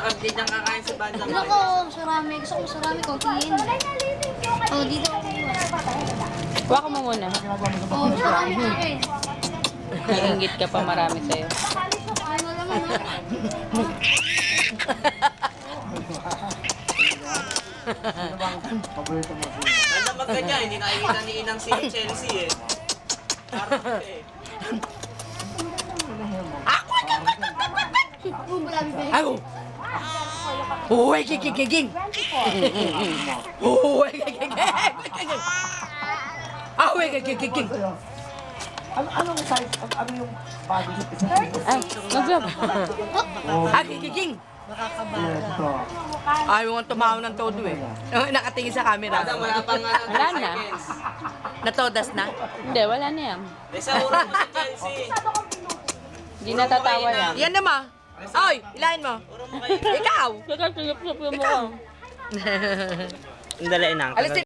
hindi niyang kakain sa banda. Gusto ko surami. Gusto ko surami. Kontiin. Oh, dito ako. Kuha ko mo muna. Oh, surami sa akin. Iingit ka pa marami sa'yo. Ano naman, no? Ganda magkanya, hindi nakikita ni Inang si Chelsea eh. Parang eh. Oh, malami ba? Ako! Uy, kikikiging! Uy, kikikiging! Uy, kikikiging! Anong size? Ano yung body shape? Ay, nag-vlog. Kikikiging! Ayaw mo tumawa ng todo eh. Nakatingin sa camera. Madam, wala pang Wala na. seconds. Natodas na? Hindi, wala na yan. Sa ura mo si Chelsea. Hindi natatawa yan. Yan naman. Oy, ilahin mo. Ura mo kayo. Ikaw! Kaya tulip-tulip yung mukha. Ang dala Inang. Alis